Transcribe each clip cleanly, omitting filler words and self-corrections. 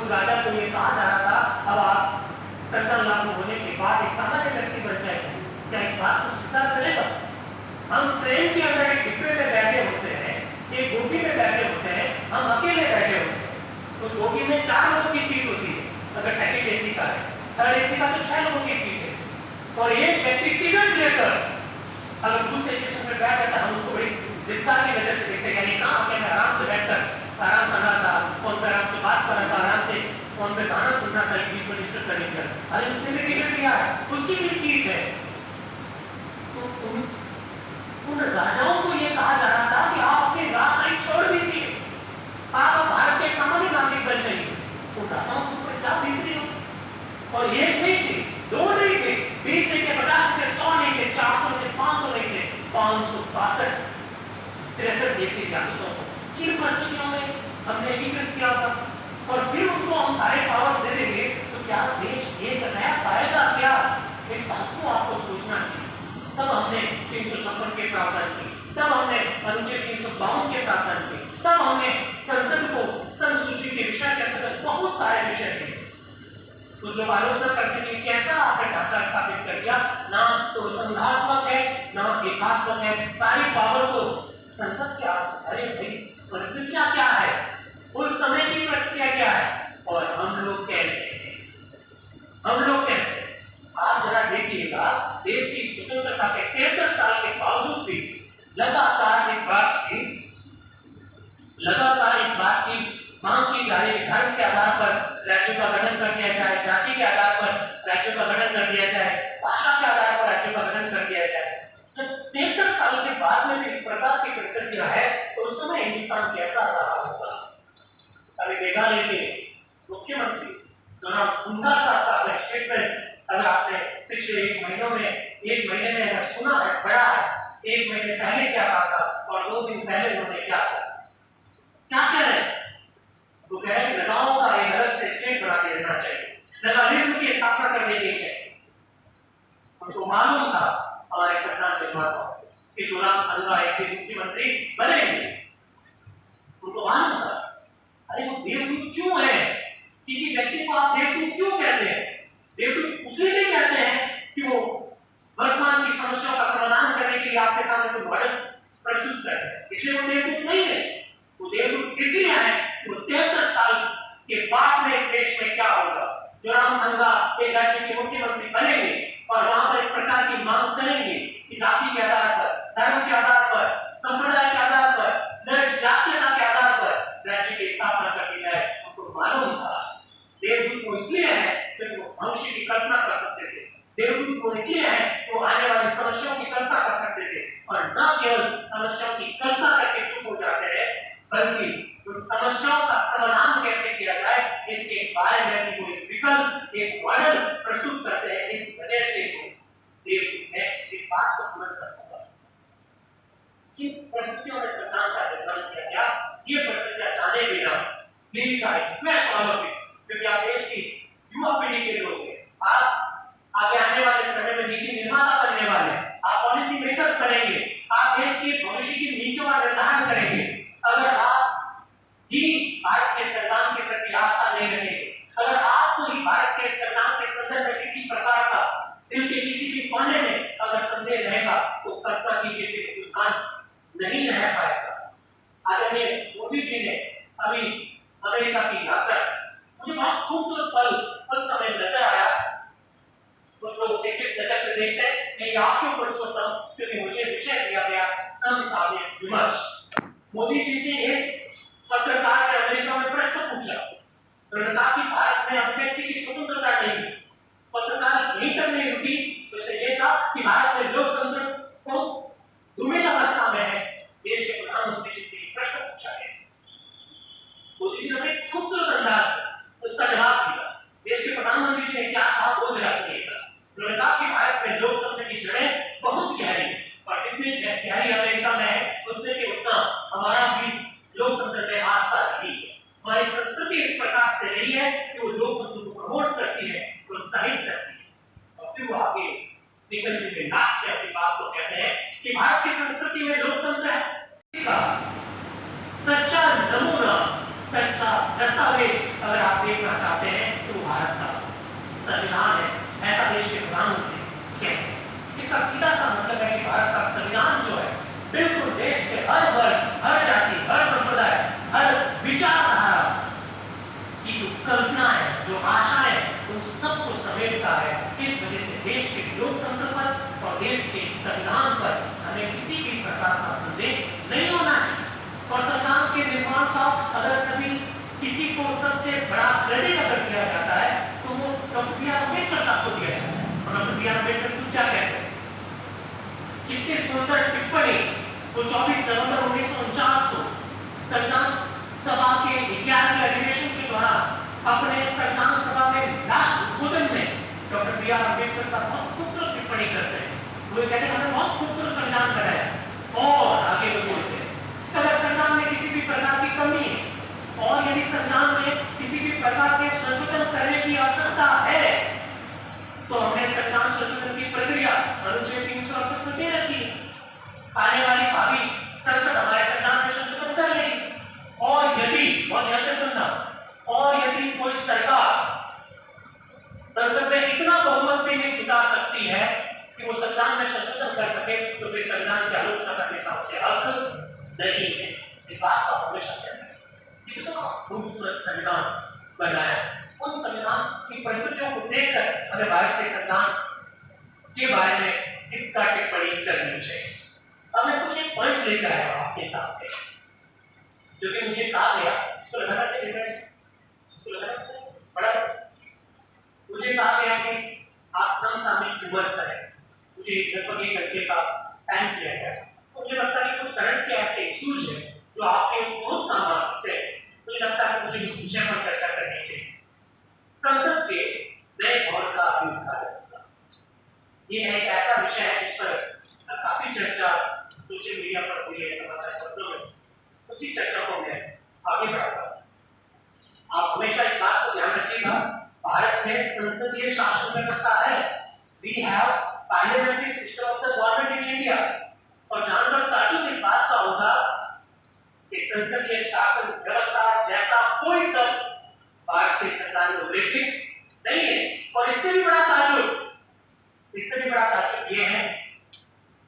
उस राजा को ये कहा जा रहा था, अब आप संविधान लागू होने के बाद एक सामान्य व्यक्ति बन जाएंगे, क्या इस बात को स्वीकार करेगा? हम ट्रेन के अंदर एक डिब्बे में बैठे होते हैं, एक बोगी में बैठे होते हैं, हम अकेले बैठे होते हैं। उस बोगी में 4 लोगों की सीट होती है, अगर सेकंड एसी का है, थर्ड एसी का तो 6 लोगों की सीट है, और एक व्यक्ति टिकट लेकर अगर दूसरे स्टेशन पर बैठ जाता है, हम उसको बड़ी दिक्कत की नजर से देखते हैं। कहाँ आके मैं आराम से बैठकर आराम कर रहा था, फोन पर आराम से बात कर रहा था, आराम से फोन पे गाना सुन रहा था, बीच में डिस्टर्ब करने के लिए, अरे उसने भी टिकट लिया है, उसकी भी सीट है। तो उन राजाओं को यह कहा जा रहा था कि आप अपनी राजशाही छोड़ दीजिए, आप भारत के सामान्य नागरिक बन जाइए। तो राजाओं के ऊपर क्या बीत रही हो? और एक नहीं थे, 2 नहीं थे, 20 नहीं थे, 50 थे, 100 नहीं थे, 400 थे, 500 नहीं थे, 562 63 देशी रियासतों को किन परिस्थितियों में हमने एकीकृत किया था, और फिर उनको हम सारे पावर दे देंगे तो क्या देश एक नया पाएगा क्या? इस बात को आपको सोचना चाहिए। तब हमने 356 के प्रावधान की, तब हमने अनुच्छेद 352 के प्रावधान की, तब हमने संसद को संसूची के विषय के अंतर्गत बहुत सारे विषय थे। कुछ लोग आलोचना करते हैं कैसा आपने ढांचा स्थापित कर दिया, ना तो संघात्मक है ना एकात्मक है, सारी पावर को संसद के हाथ। अरे भाई, परिस्थितियां क्या है, उस समय की परिस्थितियां क्या है, और हम लोग कैसे आप जरा देखिएगा, देश की स्वतंत्रता के 73 साल के बावजूद भी लगातार इस बात की मांग की जा रही है, धर्म के आधार पर राज्यों का गठन कर दिया जाए, जाति के आधार पर राज्यों का गठन कर दिया जाए, भाषा के आधार पर राज्यों का गठन कर दिया जाए। तो 73 साल के बाद में भी इस प्रकार की परिस्थितियां है, तो उस समय हिंदुस्तान कैसा रहा होगा? अभी मेघालय के मुख्यमंत्री जोराम थंगा साहब का स्टेटमेंट अगर आपने पिछले 1 महीने में अगर सुना है, पढ़ा है, 1 महीने पहले क्या कहा था और 2 दिन पहले उन्होंने क्या कह रहे हैं? वो कह रहे हैं लगाओं का एक अलग से स्टेट बना के देना चाहिए, लगालिज्म की स्थापना कर देनी चाहिए। उनको मालूम था हमारे संविधान निर्माताओं कि जोराम थंगा एक मुख्यमंत्री बनेंगे, उनको मालूम था। अरे वो देवदूत क्यों है? किसी व्यक्ति को आप देवदूत क्यों कहते हैं? देवदूत उसलिए नहीं कहते हैं कि वो वर्तमान की समस्याओं का समाधान करने के लिए आपके सामने कोई मॉडल प्रस्तुत कर रहे हैं, इसलिए वो देवदूत नहीं है। वो देवदूत इसलिए है कि वो 73 साल के बाद में इस देश में क्या होगा, जोराम थंगा एक राज्य के मुख्यमंत्री बनेंगे और वहां पर इस प्रकार की मांग करेंगे कि जाति के आधार पर, धर्म के आधार पर, संप्रदाय के आधार पर, जातीयता के आधार पर राज्य की स्थापना कर दी जाए। उनको मालूम था देवदूत को इसलिए है कि वो भविष्य की कल्पना कर सकते थे, देवदूत को इसलिए है कि वो आने वाली समस्याओं की कल्पना कर सकते थे, और न केवल समस्याओं की कल्पना करके चुप हो जाते हैं, बल्कि उन समस्याओं का समाधान कैसे किया जाए इसके बारे में भी कोई विकल्प, एक मॉडल प्रस्तुत करते हैं। इस वजह से देवदूत है, इस बात को समझ सकता है कि परिस्थितियों में संविधान का निर्माण किया गया। ये परिस्थितियां जाने बिना मेरी सारी क्योंकि आप देश की युवा पीढ़ी के लोग हैं, आप आगे आने वाले समय में नीति निर्माता बनने वाले, आप पॉलिसी मेकर्स बनेंगे, आप देश की भविष्य की नीतियों का निर्धारण करेंगे। अगर आप ही भारत के संविधान के प्रति आस्था नहीं रखेंगे, अगर आपको ही भारत के संविधान के संदर्भ में किसी प्रकार का दिल के किसी भी कोने में अगर संदेह रहेगा, तो कल्पना कीजिए कि हिंदुस्तान नहीं रह पाएगा। आदरणीय मोदी जी ने अभी अमेरिका की यात्रा, मुझे बहुत खूबसूरत पल उस समय नजर आया। कुछ लोग उसे किस नजर से देखते हैं मैं आपके ऊपर छोड़ता हूं, क्योंकि मुझे विषय दिया गया समसामयिक विमर्श। मोदी जी से एक पत्रकार ने अमेरिका में प्रश्न पूछा, उन्होंने कहा कि भारत में अभिव्यक्ति की स्वतंत्रता नहीं है। पत्रकार यहीं तक नहीं रुकी, उसने ये कहा कि भारत में लोकतंत्र को धूमिल अवस्था में है। देश के प्रधानमंत्री जी से प्रश्न पूछा है, मोदी जी ने खूबसूरत अंदाज उसका जवाब दिया। देश के प्रधानमंत्री जी ने क्या कहा वो जरा सुनिएगा। उन्होंने कहा कि भारत में लोकतंत्र की जड़ें बहुत गहरी हैं, और जितनी गहरी अमेरिका में है उतने के उतना हमारा भी लोकतंत्र में आस्था रही है। हमारी संस्कृति इस प्रकार से रही है कि वो लोकतंत्र को प्रमोट करती है, प्रोत्साहित करती है। और फिर वो आगे निकलने के लास्ट में अपनी बात को कहते हैं कि भारत की संस्कृति में लोकतंत्र है, सच्चा नमूना, सच्चा दस्तावेज अगर आप देखना चाहते हैं तो भारत का संविधान है, ऐसा देश के प्रधानमंत्री कहते हैं। इसका सीधा सा मतलब है कि भारत का संविधान जो है बिल्कुल देश के हर वर्ग, हर जाति, हर संप्रदाय, हर विचारधारा की जो कल्पना है, जो आशा है, उन सबको समेटता है। इस वजह से देश के लोकतंत्र पर और देश के संविधान पर हमें किसी भी प्रकार का संदेह नहीं होना चाहिए। और संविधान के निर्माण का अगर सभी किसी को सबसे बड़ा क्रेडिट अगर दिया जाता है तो वो डॉक्टर बी आर अम्बेडकर साहब को दिया जाता है। और डॉक्टर बी आर अम्बेडकर को क्या कहते हैं? कितने सुंदर टिप्पणी वो 24 नवंबर 1949 को संविधान सभा के 11वें अधिवेशन के दौरान अपने संविधान सभा में लास्ट उद्बोधन में डॉक्टर बी आर अम्बेडकर साहब बहुत खूबसूरत टिप्पणी करते हैं। वो कहते हैं हमने बहुत खूबसूरत संविधान बनाया और आगे वो बोलते हैं अगर संविधान में किसी भी प्रकार की कमी है और यदि संविधान में किसी भी प्रकार के संशोधन करने की आवश्यकता है तो हमने संविधान संशोधन की प्रक्रिया अनुच्छेद 368 में दे रखी है। आने वाली भावी संसद हमारे संविधान में संशोधन कर लेगी। और यदि बहुत ध्यान से सुनना, और यदि कोई सरकार संसद में इतना बहुमत भी नहीं जुटा सकती है कि वो संविधान में संशोधन कर सके तो फिर संविधान की आलोचना करने का उसे हक नहीं है। इस बात का हमेशा कहते हैं कितना खूबसूरत संविधान बनाया। उन संविधान की परिस्थितियों को देखकर हमें भारत के संविधान के बारे में टिप्पणी करनी चाहिए। अब मैं कुछ एक पॉइंट्स लेकर आया हूं आपके सामने जो कि मुझे कहा गया, इसको लगाना चाहिए, इसको लगाना बड़ा मुझे कहा गया कि आप समसामयिक विमर्श करें। मुझे लगभग 1 घंटे का टाइम दिया गया। मुझे लगता है कि कुछ करंट के ऐसे इश्यूज हैं जो आपके बहुत काम आ सकते हैं। मुझे लगता है मुझे इस विषय पर चर्चा करनी चाहिए। संसद के नए भवन का अभिउद्घाटन, ये एक ऐसा विषय है जिस पर काफी चर्चा सोशल मीडिया पर हुई है, समाचार पत्रों में। उसी चर्चा को मैं आगे बढ़ाता हूँ। आप हमेशा इस बात को ध्यान रखिएगा, भारत में संसदीय शासन व्यवस्था है। We have parliamentary system of the government in India. और जानकर ताजुब इस बात का होगा कि संसदीय शासन व्यवस्था जैसा कोई सब भारत की सरकार में उल्लेखित नहीं है। और इससे भी बड़ा ताजुब ये है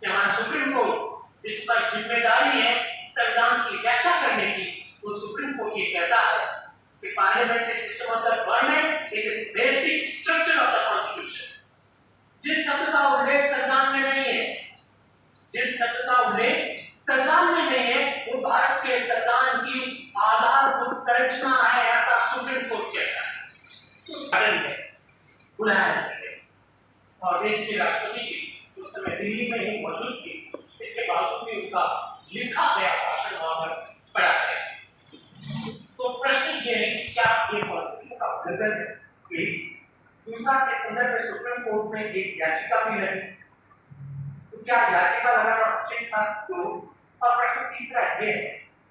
कि हमारा सुप्रीम कोर्ट जिस पर जिम्मेदारी है संविधान की व्याख्या करने की, वो सुप्रीम कोर्ट ये कहता है कि parliamentary system of the government is a basic structure of the constitution. जिस शब्द का उल्लेख संविधान में नहीं है, जिस शब्द का उल्लेख संविधान में नहीं है, वो भारत के संविधान की आधारभूत संरचना है, ऐसा सुप्रीम कोर्ट कहता है। तो कारण है बुलाया जाए और देश के राष्ट्रपति की उस समय दिल्ली में ही मौजूद थी, इसके बावजूद भी उनका लिखा गया भाषण वहां पर पढ़ा गया। तो प्रश्न ये है कि क्या ये कॉन्स्टिट्यूशन का उल्लंघन है? दूसरा के संदर्भ में सुप्रीम कोर्ट में एक याचिका भी लगी, तो क्या याचिका लगाना उचित था? तो अब प्रश्न तीसरा ये है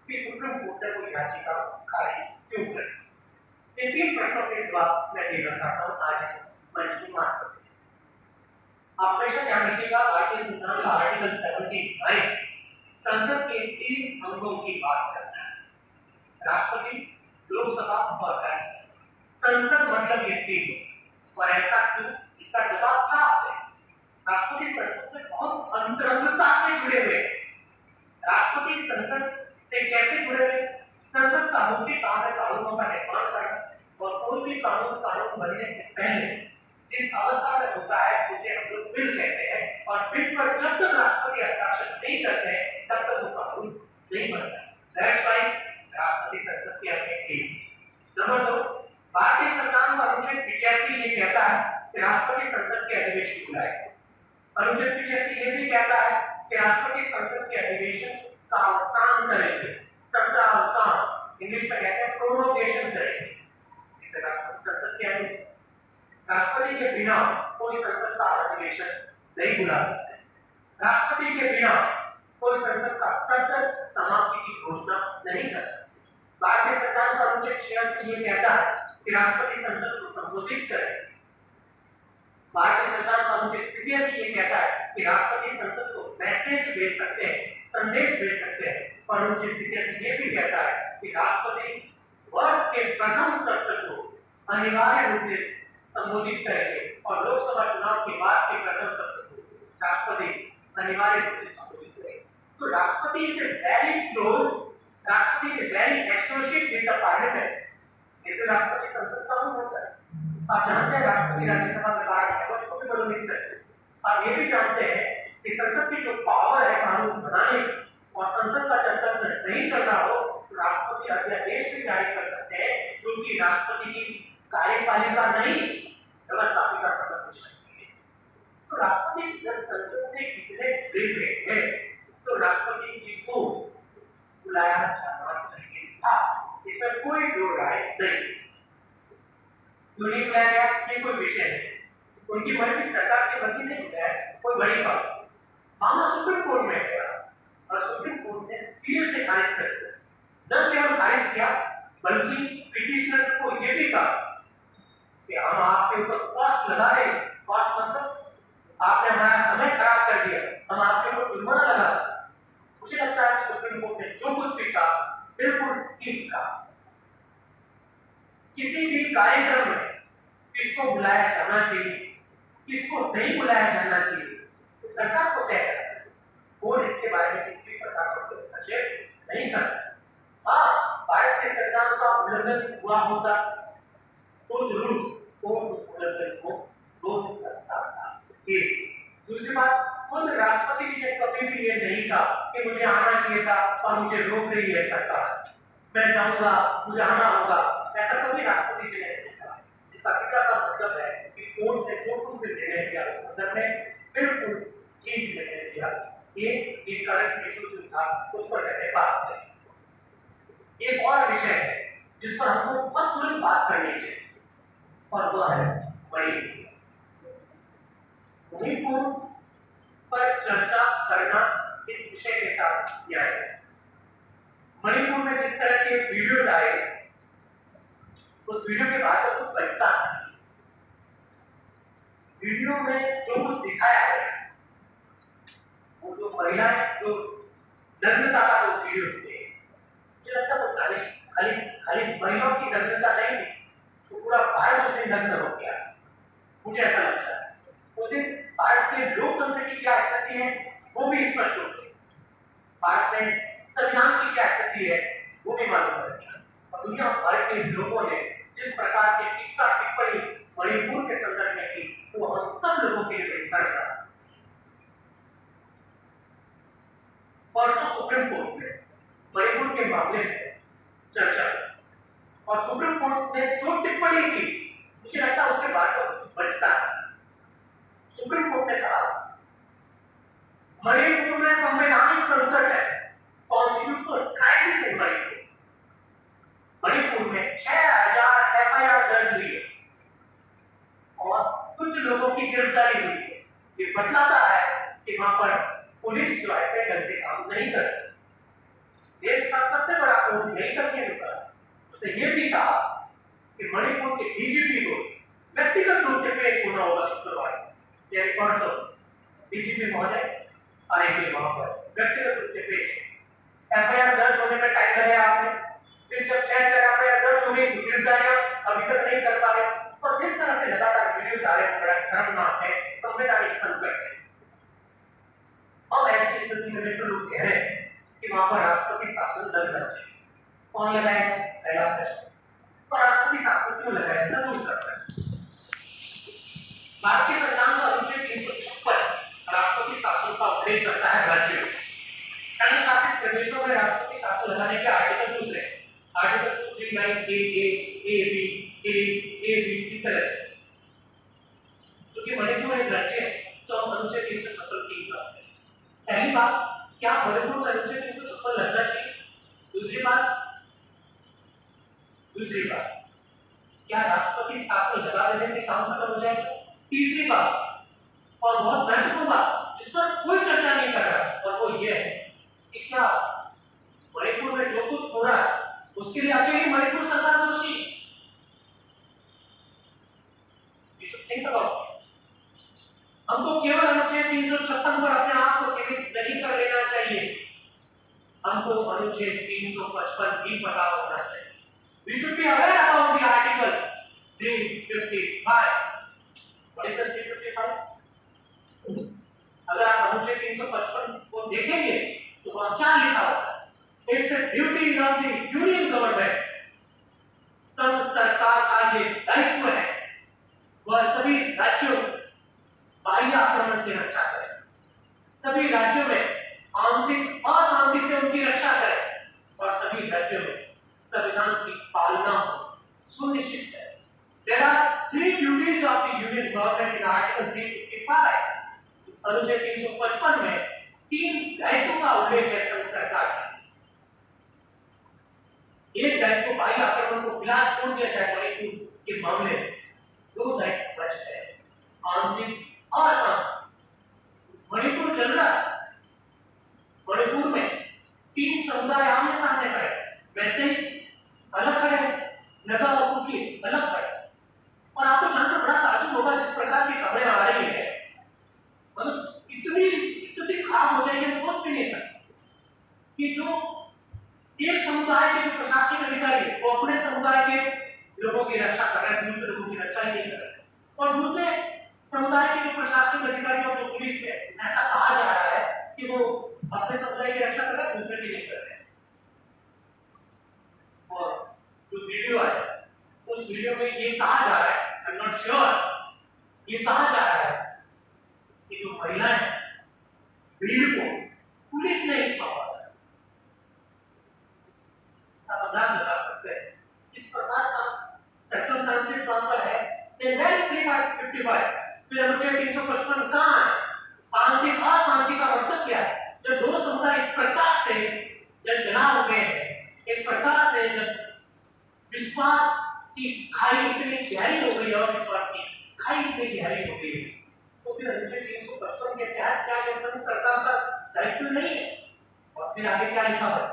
कि सुप्रीम कोर्ट ने कोई याचिका खारिज क्यों करी? इन 3 प्रश्नों के जवाब मैं देना चाहता हूँ आज इस मंच की माध्यम से। आप हमेशा ध्यान रखिएगा, भारतीय संविधान का आर्टिकल 79 संसद के 3 अंगों की बात करता है, राष्ट्रपति, लोकसभा और राज्यसभा। संसद मतलब ये 3। और ऐसा क्यों? इसका जवाब साफ है। राष्ट्रपति संसद से बहुत अंतरंगता से जुड़े हुए। राष्ट्रपति संसद से कैसे जुड़े हुए? संसद का मुख्य काम है कानूनों का निर्माण करना और कोई भी कानून बनने से पहले जिस अवस्था में होता है उसे हम लोग बिल कहते हैं। और बिल पर जब तक राष्ट्रपति हस्ताक्षर नहीं करते हैं तब तक वो कानून नहीं बनता। दैट्स व्हाई राष्ट्रपति संसद के अपने एक। नंबर 2, भारतीय संविधान का अनुच्छेद 85 ये कहता है कि राष्ट्रपति संसद के अधिवेशन बुलाए। अनुच्छेद 85 ये भी कहता है कि राष्ट्रपति संसद के अधिवेशन का अवसान करेंगे, सत्ता अवसान, इंग्लिश में कहते हैं प्रोरोगेशन करेंगे। इसे राष्ट्रपति संसद के राष्ट्रपति के बिना कोई संसद का अधिवेशन नहीं बुला सकते। राष्ट्रपति के बिना कोई संसद का सत्र समाप्ति की घोषणा नहीं कर सकते। भारतीय संविधान का अनुच्छेद 86 ये कहता है कि राष्ट्रपति संसद को संबोधित करे। भारतीय संविधान का अनुच्छेद 87 ये कहता है कि राष्ट्रपति संसद को मैसेज भेज सकते हैं, संदेश भेज सकते हैं। और अनुच्छेद 87 ये भी कहता है कि राष्ट्रपति वर्ष के प्रथम सत्र को अनिवार्य रूप से संबोधित करेंगे और लोकसभा चुनाव के बाद के कर्तव्य पत्र को राष्ट्रपति अनिवार्य रूप से संबोधित करेंगे। तो राष्ट्रपति इज वेरी क्लोज, राष्ट्रपति is very associate with the parliament. इससे राष्ट्रपति संसद का होता है। आप जानते हैं राष्ट्रपति राज्यसभा में बात है, उसको भी मनोनीत करते हैं। आप ये भी जानते हैं कि संसद की जो पावर है कानून बनाने और संसद का जब तक नहीं चल रहा हो तो राष्ट्रपति अध्यादेश भी जारी कर सकते हैं, जो कि राष्ट्रपति की कार्यपालिका नहीं व्यवस्थापिका संबंधी शक्ति है। तो राष्ट्रपति जब संसद से कितने जुड़े हुए हैं तो राष्ट्रपति जी को बुलाया जाना चाहिए था, इसमें कोई दो राय नहीं। क्यों नहीं बुलाया गया ये कोई विषय नहीं, उनकी मर्जी, सरकार की मर्जी नहीं है, कोई बड़ी बात। मामला सुप्रीम कोर्ट में गया और सुप्रीम कोर्ट ने सीरियस से खारिज कर दिया। न केवल खारिज किया बल्कि पिटिशनर को ये भी कहा कि हम आपके ऊपर कॉस्ट लगा रहे हैं। कॉस्ट मतलब आपने हमारा समय खराब कर दिया, हम आपके ऊपर जुर्माना लगा रहे। मुझे लगता है कि सुप्रीम कोर्ट ने जो कुछ भी कहा बिल्कुल ठीक कहा। किसी भी कार्यक्रम में किसको बुलाया जाना चाहिए, किसको नहीं बुलाया जाना चाहिए, तो सरकार को तय करना है। कोर्ट इसके बारे में किसी प्रकार का हस्तक्षेप नहीं करता। हाँ, भारत के संविधान का उल्लंघन हुआ होता तो जरूर कोर्ट उस उल्लंघन को रोक सकता था। दूसरी बात, खुद राष्ट्रपति जी ने कभी भी ये नहीं कहा कि मुझे आना चाहिए था और मुझे रोक रही है सरकार, मैं जाऊंगा, मुझे आना होगा, ऐसा कभी राष्ट्रपति जी ने नहीं कहा। इसका सीधा सा मतलब है कि कोर्ट ने जो कुछ भी निर्णय किया उस संदर्भ में बिल्कुल ठीक निर्णय किया। एक करंट इशू जो था उस पर मैंने बात की। एक और विषय है जिस पर हमको बहुत तुरंत बात करनी चाहिए और वो है मणिपुर। मणिपुर पर चर्चा करना इस विषय के साथ न्याय है। मणिपुर में जिस तरह के वीडियो आए उस वीडियो के बाद तो कुछ बचता नहीं। वीडियो में जो कुछ दिखाया है वो जो महिलाएं जो नग्नता का जो वीडियो थे, मुझे लगता है वो खाली खाली खाली महिलाओं की नग्नता नहीं थी, तो पूरा भारत उस दिन नग्न हो गया। मुझे ऐसा लगता है उस दिन भारत के लोकतंत्र की क्या स्थिति है वो भी स्पष्ट हो गई, भारत में संविधान की क्या स्थिति है वो भी मालूम पड़ गया। और दुनिया भर के लोगों ने जिस प्रकार की टीका टिप्पणी मणिपुर के संदर्भ में की वो हम सब लोगों के लिए बेहतर था। परसों सुप्रीम कोर्ट में मणिपुर के मामले में चर्चा और सुप्रीम कोर्ट ने जो टिप्पणी की मुझे लगता है उसके बाद तो कुछ बचता है। सुप्रीम कोर्ट ने कहा मणिपुर में संवैधानिक संकट है, कॉन्स्टिट्यूशनल क्राइसिस है। मणिपुर में 6000 एफआईआर दर्ज हुई है और कुछ लोगों की गिरफ्तारी हुई है। ये बतलाता है कि वहां पर पुलिस जो ऐसे ढंग से काम नहीं कर रही। देश का सबसे बड़ा कोर्ट यही करके रुका। उसने ये भी कहा कि मणिपुर के डीजीपी को व्यक्तिगत रूप से पेश होना होगा शुक्रवार यानी परसों। डीजीपी महोदय आएंगे वहां पर व्यक्तिगत रूप से पेश। एफआईआर दर्ज होने में टाइम लगेगा आपने, फिर जब 6 एफआईआर दर्ज हो गई तो गिरफ्तारियां अभी तक नहीं कर पा रहे। और जिस तरह से लगातार वीडियो आ रहे हैं बड़ा शर्मनाक है, संवैधानिक संकट है। अब ऐसी स्थिति में मित्र लोग कह रहे हैं कि वहां पर राष्ट्रपति शासन लगना चाहिए। कौन लगाएगा? पहला प्रश्न। और राष्ट्रपति शासन क्यों लगाएगा? दूसरा प्रश्न। भारतीय संविधान का अनुच्छेद 356 राष्ट्रपति शासन का उल्लेख करता है राज्यों में। केंद्र शासित प्रदेशों में राष्ट्रपति शासन लगाने के आर्टिकल दूसरे आर्टिकल 239 इस तरह से। क्योंकि मणिपुर एक राज्य है तो हम अनुच्छेद 356 का पहली बात, क्या मणिपुर में अनुच्छेद 356 लगना चाहिए? दूसरी बात, क्या राष्ट्रपति शासन लगा देने से काम खत्म हो जाएगा? तीसरी बात और बहुत महत्वपूर्ण बात जिस पर कोई चर्चा नहीं कर रहा और वो ये है कि क्या मणिपुर में जो कुछ हो रहा है उसके लिए अकेली मणिपुर सरकार दोषी? हमको केवल अनुच्छेद 356 पर अपने आप को सीमित नहीं कर लेना चाहिए, हमको अनुच्छेद 355 भी पता होना चाहिए। We should be aware about the article duties of the union government, संघ सरकार का ये दायित्व है वह सभी राज्यों बाह्य आक्रमण से रक्षा करें, सभी राज्यों में आंतरिक अशांति से उनकी रक्षा करें और सभी राज्यों में संविधान की पालना सुनिश्चित करें। There are three duties of the Union Government in Article 355. अनुच्छेद 355 में तीन दायित्वों का उल्लेख है संघ सरकार के। एक दायित्व बाह्य आक्रमण को फिलहाल छोड़ दिया जाए मणिपुर के मामले में, दो दायित्व बचे हैं आंतरिक अशांति। मणिपुर चल रहा है, मणिपुर में तीन समुदाय आमने सामने खड़े, वैसे अलग खड़े, नगा और कुकी अलग खड़े, और आपको जानकर बड़ा ताज्जुब होगा जिस प्रकार की खबरें आ रही है, मतलब इतनी स्थिति खराब हो जाएगी हम सोच भी नहीं सकते कि जो एक समुदाय के जो प्रशासनिक अधिकारी वो अपने समुदाय के लोगों की रक्षा कर रहे हैं, दूसरे लोगों की रक्षा ही नहीं कर रहे, और दूसरे समुदाय के जो प्रशासनिक अधिकारी और जो पुलिस है ऐसा कहा जा रहा है कि वो अपने समुदाय की रक्षा कर रहे हैं, दूसरे की नहीं कर रहे। और जो वीडियो है उस वीडियो में ये कहा जा रहा है, आई एम नॉट श्योर, ये कहा जा रहा है कि जो महिलाएं भीड़ को पुलिस ने ही सौंपा, आप अंदाज लगा सकते हैं इस प्रकार का सर्कमस्टेंसेस वहां पर है। देन वेयर इज 355, फिर अनुच्छेद 355 कहां है? आंतरिक अशांति का मतलब क्या है? जब दो समुदाय इस प्रकार से जब जला हो गए, इस प्रकार से जब विश्वास की खाई इतनी गहरी हो गई और विश्वास की खाई इतनी गहरी हो गई, तो फिर अनुच्छेद 355 के तहत क्या ये संघ सरकार का दायित्व नहीं है? और फिर आगे क्या लिखा है?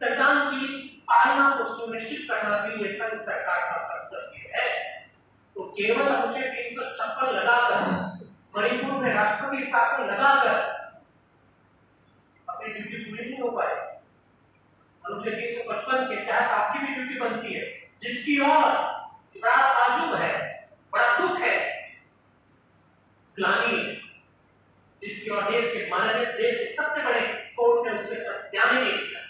संविधान की पालना को सुनिश्चित करना भी ये संघ सरकार का कर्तव्य है। तो केवल अनुच्छेद 356 लगाकर, मणिपुर में राष्ट्रपति शासन लगाकर अपनी ड्यूटी पूरी नहीं हो पाए। अनुच्छेद 355 के तहत आपकी भी ड्यूटी बनती है, जिसकी और बड़ा ताज्जुब है, बड़ा दुख है, ग्लानि है, जिसकी और देश के माननीय देश के सबसे बड़े कोर्ट ने उसके तरफ ध्यान नहीं दिया।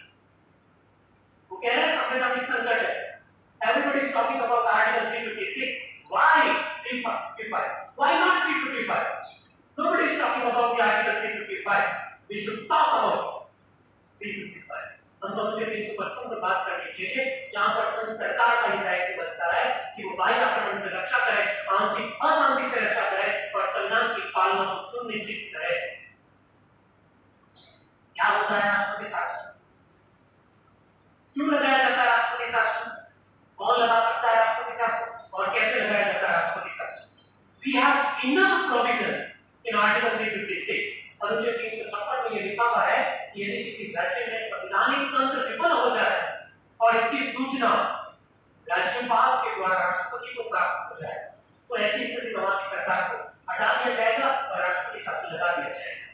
वो कह रहे हैं संवैधानिक संकट है। Everybody is talking about Article 356. Why 355? Why not 355? Nobody is talking about the Article 355. We should talk about 355. हम तो मुझे 355 पर बात करनी चाहिए, जहां पर संघ सरकार का दायित्व बनता है कि वो बाह्य आक्रमण से रक्षा करे, आंतरिक अशांति से रक्षा करे और संविधान की पालना को सुनिश्चित करे। क्या होता है राष्ट्रपति शासन? क्यों लगाया जाता है राष्ट्रपति शासन? कौन लगा सकता है राष्ट्रपति शासन और कैसे लगाया जाता है राष्ट्रपति शासन? We have enough provision in Article 356. अनुच्छेद 356 में ये लिखा हुआ है कि यदि किसी राज्य में संवैधानिक तंत्र विफल हो जाए और इसकी सूचना राज्यपाल के द्वारा राष्ट्रपति को प्राप्त हो जाए, तो ऐसी स्थिति में वहां की सरकार को हटा दिया जाएगा और राष्ट्रपति शासन लगा दिया जाएगा।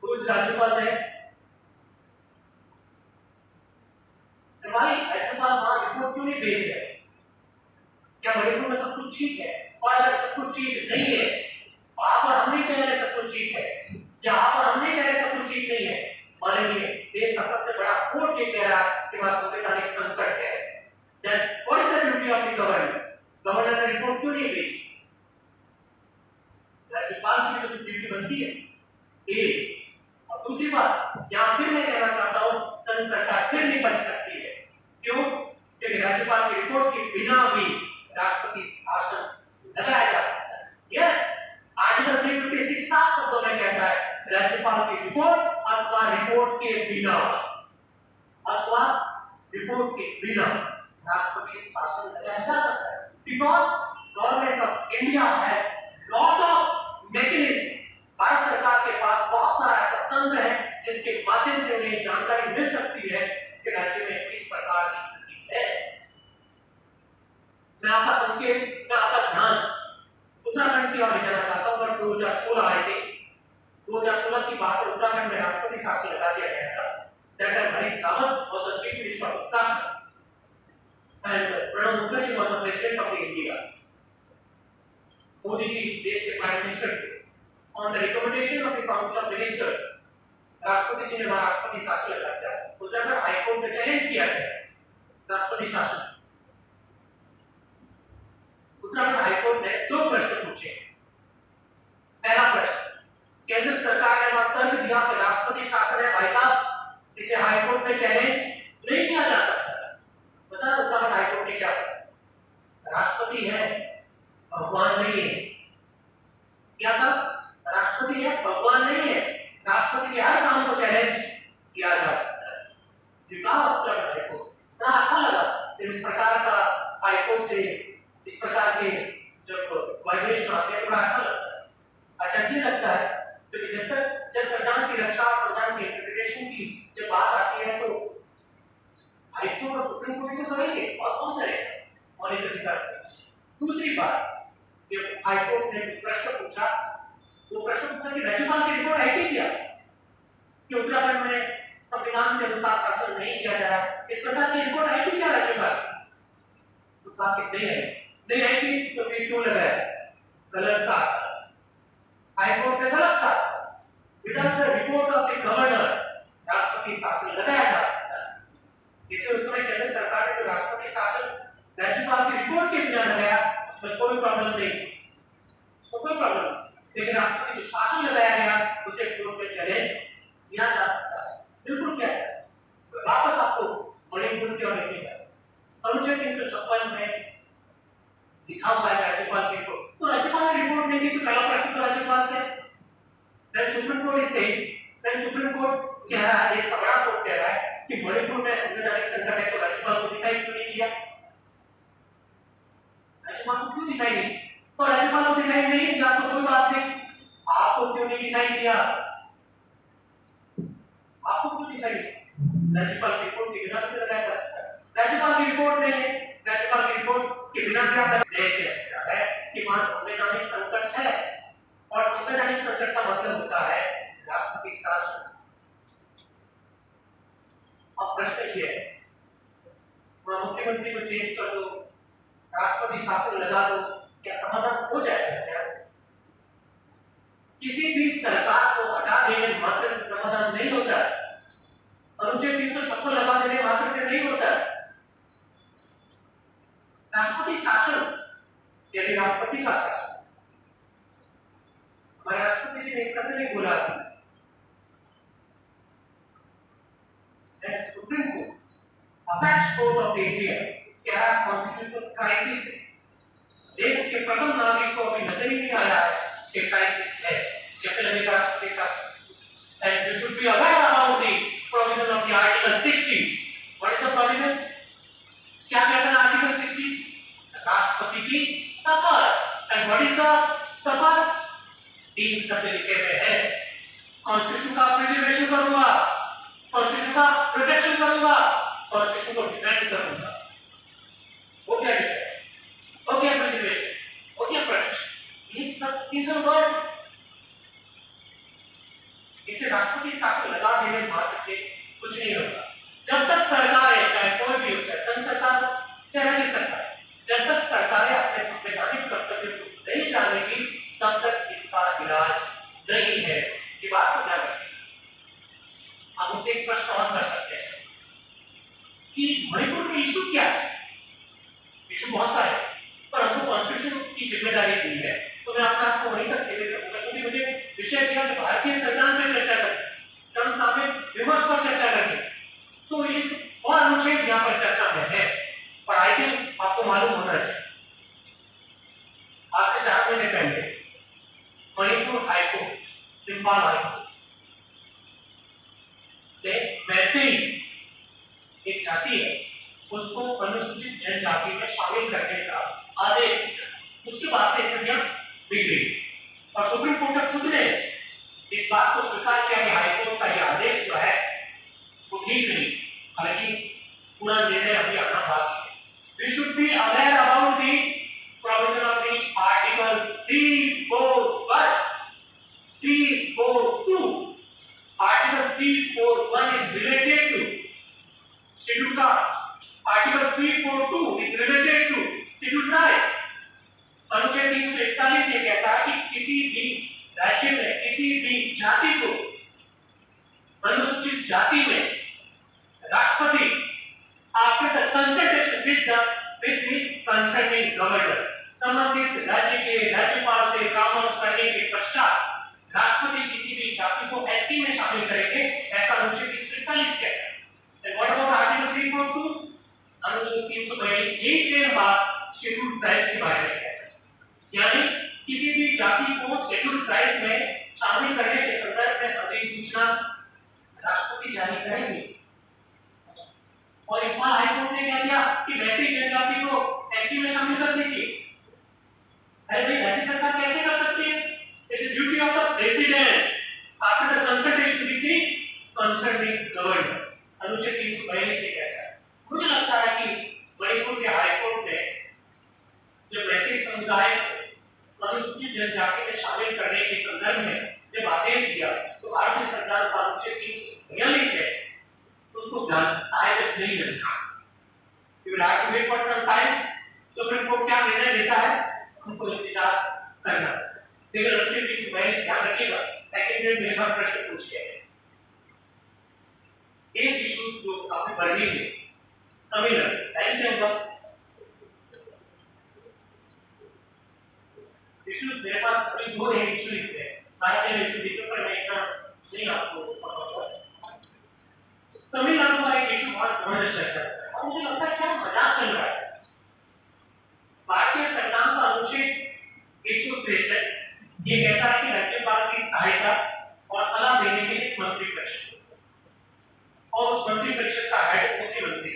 कुछ राज्यपाल है, भाई राज्यपाल वहां रिपोर्ट क्यों नहीं भेज रहे? क्या मणिपुर में सब कुछ ठीक है? और अगर सब कुछ ठीक नहीं है, वहां पर हम नहीं कह रहे सब कुछ ठीक है, यहाँ पर हम नहीं कह रहे सब कुछ ठीक नहीं है, मानेंगे देश का सबसे बड़ा कोर्ट ये कह रहा है कि वहां संवैधानिक संकट है, then what is the duty of the governor? Governor ने रिपोर्ट क्यों नहीं भेजी? राज्यपाल की तो ड्यूटी बनती है। एक और दूसरी बात, यहाँ फिर मैं कहना चाहता हूँ संघ सरकार फिर नहीं बच सकती है। क्यों? क्योंकि राज्यपाल की रिपोर्ट के बिना भी राष्ट्रपति शासन लगाया जा सकता है। यस, आर्टिकल 356 साफ शब्दों में कहता है राज्यपाल की रिपोर्ट अथवा रिपोर्ट के बिना राष्ट्रपति शासन लगाया जा सकता है। बिकॉज गवर्नमेंट ऑफ इंडिया है लॉट ऑफ मैकेनिज्म, भारत सरकार के पास बहुत सारा ऐसा तंत्र है जिसके माध्यम से उन्हें जानकारी मिल सकती है कि राज्य में किस प्रकार की स्थिति है। मैं आपका ध्यान उत्तराखंड की ओर ले जाना चाहता हूं। 2016 आए थे, 2016 की बात है, उत्तराखंड में राष्ट्रपति शासन लगा दिया गया था। डॉक्टर हरीश रावत और the chief minister of Uttarakhand and Pranab Mukherjee was the president of India. Modi ji देश के प्राइम मिनिस्टर थे। On the recommendation of the council of ministers राष्ट्रपति जी ने वहां राष्ट्रपति शासन लगा दिया, उत्तराखंड हाईकोर्ट में चैलेंज किया गया राष्ट्रपति शासन। उत्तराखंड हाईकोर्ट ने 2 प्रश्न पूछे। पहला प्रश्न, केंद्र सरकार ने वहां तर्क दिया कि राष्ट्रपति शासन है भाई साहब, इसे हाईकोर्ट में चैलेंज नहीं किया जा सकता। बता उत्तराखंड हाईकोर्ट ने क्या कहा? राष्ट्रपति है, भगवान नहीं है। क्या था? राष्ट्रपति है, भगवान नहीं है। राष्ट्रपति के हर काम को चैलेंज किया जा सकता है। उत्तराखंड हाईकोर्ट बड़ा अच्छा लगा जब इस प्रकार का हाईकोर्ट से इस प्रकार के जब वाइब्रेशन आते हैं, बड़ा अच्छा लगता है। अच्छा इसलिए लगता है क्योंकि जब संविधान की रक्षा और संविधान की इंटरप्रिटेशन की जब बात आती है तो हाईकोर्ट और सुप्रीम कोर्ट को करेंगे और कौन करेगा? मौलिक अधिकार। दूसरी बात, जब हाईकोर्ट ने प्रश्न पूछा, वो प्रश्न पूछा कि राज्यपाल की रिपोर्ट आई थी क्या कि उत्तराखंड में संविधान के अनुसार शासन नहीं किया जा रहा, इस प्रकार की रिपोर्ट आई थी क्या राज्यपाल? तो कहा कि नहीं आई थी, तो वीटो लगाया। गलत था, हाईकोर्ट ने गलत था। Without the report of the governor राष्ट्रपति शासन लगाया जा सकता है। इसे उन्होंने केंद्र सरकार ने जो राष्ट्रपति शासन राज्यपाल की रिपोर्ट के बिना लगाया, उसमें कोई प्रॉब्लम नहीं, कोई प्रॉब्लम नहीं। लेकिन राष्ट्रपति जो शासन लगाया गया उसे कोर्ट में चैलेंज किया जा सकता है। बिल्कुल क्या है? तो वापस आपको मणिपुर की ओर लेके जाए। अनुच्छेद 356 में लिखा हुआ है राज्यपाल की रिपोर्ट। तो राज्यपाल की रिपोर्ट नहीं दी तो पहला प्रश्न तो राज्यपाल से। सुप्रीम कोर्ट इसे सुप्रीम कोर्ट कह रहा है, इसका बड़ा कोर्ट कह रहा है कि मणिपुर में संवैधानिक संकट है, तो राज्यपाल को दिखाई क्यों नहीं दिया? राज्यपाल को क्यों दिखाई नहीं? तो राज्यपाल को दिखाई नहीं दिया तो कोई बात नहीं, आपको क्यों नहीं दिखाई दिया? आपको क्यों दिखाई दिया? राज्यपाल की रिपोर्ट के बिना तो लगाया जा सकता है। राज्यपाल की रिपोर्ट नहीं है, राज्यपाल की रिपोर्ट के बिना क्या है कि वहां संवैधानिक संकट है, और संवैधानिक संकट का मतलब होता है राष्ट्रपति शासन। अब प्रश्न ये है, मुख्यमंत्री को चेंज कर दो, राष्ट्रपति शासन लगा दो, क्या समाधान हो जाएगा? क्या किसी भी सरकार को हटा देने मात्र से समाधान नहीं होता है। अनुच्छेद 356 लगा देने मात्र से नहीं होता है। राष्ट्रपति शासन यदि राष्ट्रपति का शासन, हमारे राष्ट्रपति जी ने एक शब्द नहीं बोला supreme court, apex court of India, क्या कॉन्स्टिट्यूशनल क्राइसिस है? देश के प्रथम नागरिक को अभी नजर ही नहीं आया कि क्राइसिस है, कैसे लगेगा राष्ट्रपति शासन? And you should be aware about the provision of the article 60। What is the provision? क्या कहता है आर्टिकल 60? राष्ट्रपति की शपथ। एंड व्हाट इज द शपथ? 3 शब्द लिखे हुए हैं, कॉन्स्टिट्यूशन का प्रिजर्वेशन करूंगा, कॉन्स्टिट्यूशन का प्रोटेक्शन करूंगा, कॉन्स्टिट्यूशन को डिफेंड करूंगा। वो क्या है? हो गया प्रिजर्वेशन, हो गया प्रोटेक्शन, एक सब सिंगल वर्ड। इसे राष्ट्रपति शासन लगा देने मात्र से कुछ नहीं होगा। जब तक सरकार है, चाहे कोई भी हो, चाहे संघ सरकार, चाहे राज्य सरकार, जब तक सरकारें अपने संवैधानिक कर्तव्य को नहीं जानेगी तब तक इसका इलाज नहीं है। ये बात को ध्यान रखिए। हम उसे एक प्रश्न और कर सकते हैं कि मणिपुर में इशू क्या है? इशू बहुत सारे, पर हमको कॉन्स्टिट्यूशन की जिम्मेदारी दी है, तो मैं अपने आप को वहीं तक सीमित रखूंगा, क्योंकि मुझे विषय दिया कि भारतीय संविधान पर चर्चा करें, समसामयिक विमर्श पर चर्चा करें, तो ये और अनुच्छेद यहाँ पर चर्चा में है, पर आई थिंक आपको मालूम होना चाहिए। आज से 4 महीने पहले मणिपुर हाईकोर्ट, इंफाल हाईकोर्ट ने मैत्री एक जाति है उसको अनुसूचित जनजाति में शामिल करने का आदेश दिया। उसके बाद से स्थितियां बिगड़ी और सुप्रीम कोर्ट खुद ने इस बात को स्वीकार किया कि हाईकोर्ट का यह आदेश जो है वो ठीक नहीं, हालांकि पूरा निर्णय अभी आना बाकी है। We should be aware about the provision of the article 341, 342. Article 341 is related to scheduled caste. Article 342 is related to scheduled tribe. अनुच्छेद 341 ये कहता है कि किसी भी राज्य में किसी भी जाति को अनुसूचित जाति में राष्ट्रपति after the consultation with the concerning governor संबंधित राज्य के राज्यपाल से परामर्श करने के पश्चात राष्ट्रपति किसी भी जाति को एसटी में शामिल करेंगे, ऐसा अनुच्छेद 341 कहता है। What about article 342? अनुच्छेद 342 यही सेम बात शेड्यूल्ड ट्राइब के बारे में कहता है, यानी किसी भी जाति को शेड्यूल्ड ट्राइब में शामिल करने के संदर्भ में अधिसूचना राष्ट्रपति जारी करेंगे। और इकबाल हाईकोर्ट ने क्या किया कि वैसी जनजाति को एसटी में शामिल कर दीजिए। अरे भाई, राज्य सरकार कैसे कर सकती है? It's duty of the president after the consultation with the concerning governor, अनुच्छेद 342 से कहता है। मुझे लगता है कि मणिपुर के हाईकोर्ट ने जब मैत्री समुदाय को अनुसूचित जनजाति में शामिल करने के संदर्भ में जब आदेश दिया तो भारतीय सरकार का अनुच्छेद 342 है उसको शायद नहीं रखा। You will have to wait for some time। Supreme court क्या निर्णय लेता है उनको इंतजार करना। लेकिन अनुच्छेद 342 ध्यान रखिएगा, सेकंड में मेरे पास प्रश्न पूछ गए एक इशू जो काफी बर्निंग है तमिलनाडु टाइम के अंदर इश्यूज मेरे पास अभी दो नए इशू लिखे हैं, सारे इशू लिखे पर मैं इतना नहीं आपको बताऊंगा। तमिलनाडु का एक इशू बहुत जबरदस्त चर्चा है और मुझे लगता है क्या मजाक चल रहा है। भारतीय संविधान का अनुच्छेद 163 ये कहता है कि राज्यपाल की सहायता और सलाह देने के लिए मंत्रिपरिषद और उस मंत्रिपरिषद का हेड मुख्यमंत्री,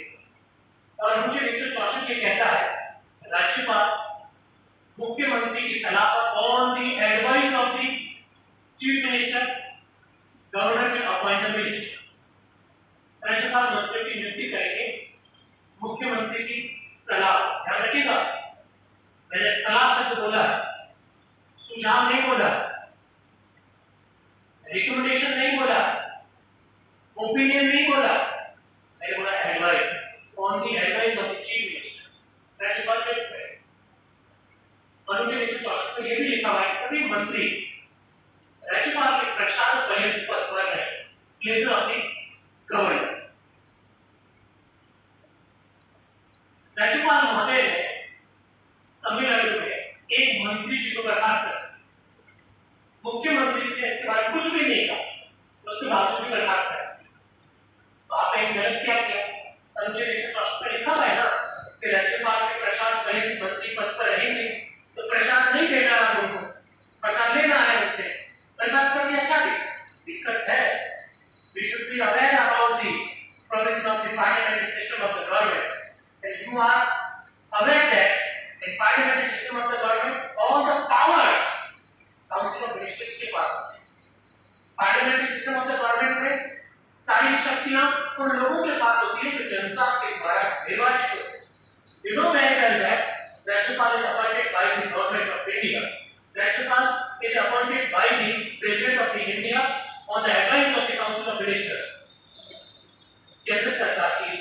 और अनुच्छेद 164 ये कहता है राज्यपाल मुख्यमंत्री की सलाह पर on the advice of the chief minister governor will appoint the minister. राज्यपाल मंत्री की नियुक्ति करेंगे मुख्यमंत्री की सलाह, ध्यान रखिएगा मैंने सलाह शब्द बोला, सुझाव नहीं बोला, रिकमेंडेशन नहीं बोला, ओपिनियन नहीं बोला, मैंने बोला advice on the advice of the chief minister. राज्यपाल ने अनुच्छेद 164 में ये भी लिखा हुआ है कि सभी मंत्री राज्यपाल के प्रशासक पद पर है, प्लेसर ऑफ द गवर्नर। राज्यपाल महोदय ने तमिलनाडु में एक मंत्री जी को बर्खास्त कर, मुख्यमंत्री जी ने इसके बारे में कुछ भी नहीं कहा, उसके बावजूद भी बर्खास्त कर। तो आपने गलत क्या किया? अनुच्छेद 164 में लिखा हुआ है ना कि राज्यपाल के प्रशासक मंत्री पद पर रहेंगे, तो प्रशासक नहीं देना है उनको, प्रशासक लेना है उनसे, बर्खास्त कर दिया। क्या दिक्कत है? We should be aware about the provision of the parliamentary system of the government. And you are aware that in parliamentary system of the government, all the powers council of ministers के पास होते हैं। parliamentary system of the government में सारी शक्तियां उन लोगों के पास होती है जो जनता के द्वारा निर्वाचित होते हैं। You know very well that Rajyapal is appointed by the government of India. Rajyapal is appointed by the President of the India on the advice of the Council of Ministers। केंद्र सरकार की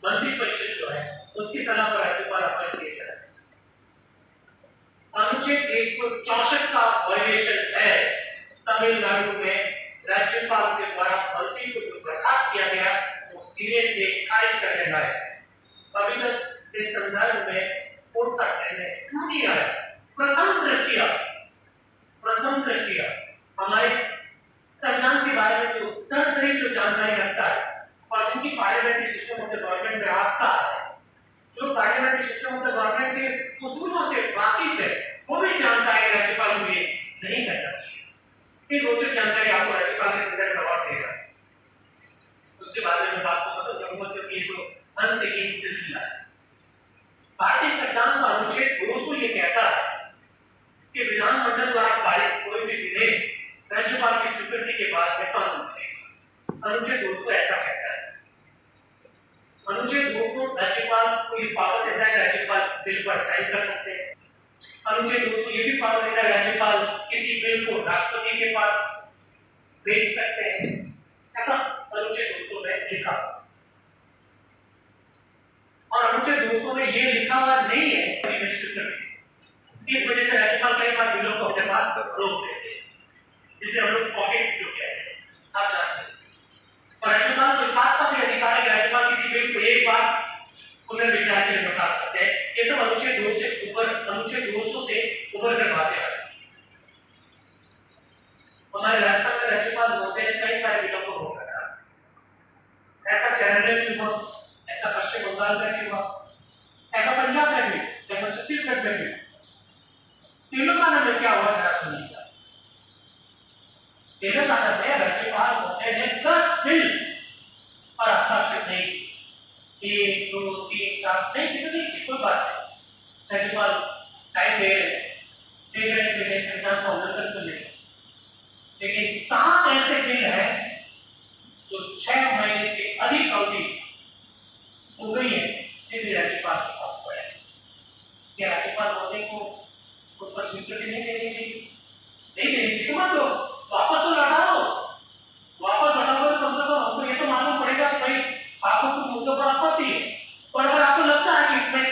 मंत्रिपरिषद जो है उसकी सलाह पर राज्यपाल अपॉइंट किए जाते हैं। अनुच्छेद 164 का वायलेशन है तमिलनाडु में राज्यपाल के द्वारा मंत्री को जो बर्खास्त किया गया वो सिरे से खारिज कर देना है। अभी तक इस संदर्भ में कोर्ट का निर्णय क्यों नहीं आया? प्रथम दृष्टिया हमारे संविधान के बारे में जो सरसरी जो जानकारी रखता है और जिनकी parliamentary system of the government में आस्था है, जो parliamentary system of the government के उसूलों से वाकिफ है, वो भी जानता है कि राज्यपाल को ये नहीं करना चाहिए। एक रोचक जानकारी आपको राज्यपाल के संदर्भ में और देगा, उसके बारे में बात को खत्म करूंगा क्योंकि ये तो अंतहीन सिलसिला है। भारतीय संविधान का अनुच्छेद 200 ये कहता है कि विधानमंडल द्वारा पारित कोई भी विधेयक राज्यपाल की स्वीकृति के बाद में कानून बनेगा। अनुच्छेद 200 ऐसा कहता है। अनुच्छेद 200 राज्यपाल को ये पावर देता है, राज्यपाल बिल पर साइन कर सकते हैं। अनुच्छेद 200 ये भी पावर देता है, राज्यपाल किसी बिल को राष्ट्रपति के पास भेज सकते हैं। ऐसा अनुच्छेद 200 में लिखा, और अनुच्छेद 200 में ये लिखा हुआ नहीं है इस वजह से राज्यपाल कई बार बिलों को अपने पास रोक देते हैं, जिसे हम लोग पॉकेट जो कहते हैं, आप जानते हैं। पुनर्विचार के लिए प्रकाश करते हैं। ये सब अनुच्छेद 2 से ऊपर, अनुच्छेद 200 से ऊपर कर बातें हैं। हमारे राजस्थान में राज्यपाल होते हैं, कई सारे बिलों को हो रहा है। ऐसा केरल में भी हुआ, ऐसा पश्चिम बंगाल में भी हुआ, ऐसा पंजाब में भी, ऐसा छत्तीसगढ़ में भी। तेलंगाना में क्या हुआ जरा सुनिएगा। तेलंगाना में राज्यपाल होते हैं 10 बिल और हस्ताक्षर नहीं, 1 2 3 4 नहीं, कितनी कोई बात नहीं। राज्यपाल टाइम दे रहे संविधान का उल्लंघन तो नहीं, लेकिन 7 ऐसे बिल हैं जो 6 महीने से अधिक अवधि हो गई है, फिर भी राज्यपाल के पास पड़े। क्या राज्यपाल होने को खुद पर स्वीकृति नहीं देनी चाहिए? नहीं देनी चाहिए, मत लो, वापस तो लौटाओ। वापस लौटाओ तो कम से कम हमको ये तो मालूम पड़ेगा कि भाई आपको कुछ मुद्दों पर आपत्ति है, और अगर आपको लगता है कि इसमें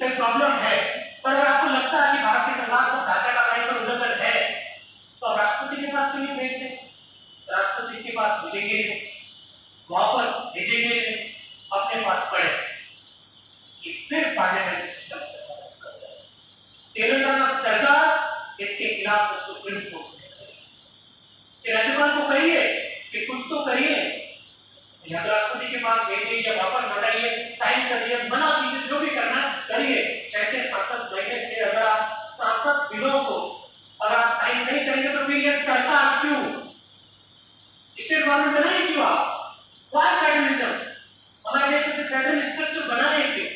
कोई प्रॉब्लम है, और अगर आपको लगता है कि भारतीय संविधान का ढांचा का कहीं पर उल्लंघन है, तो राष्ट्रपति के पास क्यों नहीं भेजते? राष्ट्रपति के पास भेजेंगे, वापस भेजेंगे, अपने पास पड़े कि फिर पार्लियामेंट सिस्टम तेलंगाना सरकार इसके खिलाफ सुप्रीम कोर्ट में राज्यपाल को कहिए कि कुछ तो करिए, या राष्ट्रपति के पास भेजिए या वापस लौटाइए, साइन करिए, मना कीजिए, जो भी करना करिए। 6-7 महीने से अगर आप 7 बिलों को अगर आप साइन नहीं करेंगे तो फिर ये सरकार क्यों? स्टेट गवर्नमेंट बनाए क्यों आप? Why federalism? हमारे देश में फेडरल स्ट्रक्चर बनाए क्यों?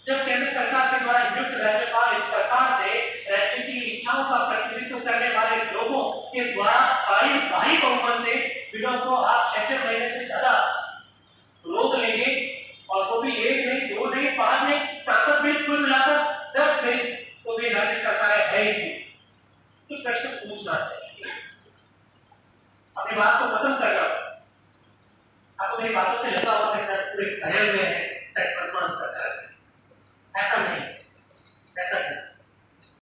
जब केंद्र सरकार के द्वारा नियुक्त राज्यपाल इस प्रकार से राज्य की इच्छाओं का प्रतिनिधित्व करने वाले लोगों के द्वारा भारी बहुमत से बिलों को आप 6 महीने से ज्यादा रोक लेंगे, और वो भी 1 नहीं, 2 नहीं, 5 नहीं, 7 बिल कुल मिलाकर 10 बिल, तो भी राज्य सरकार है ही नहीं। तो प्रश्न पूछना चाहिए। अपनी बात को खत्म कर रहा हूं, आपको मेरी बातों से लगा हुआ कि सर पूरे भरे हुए हैं,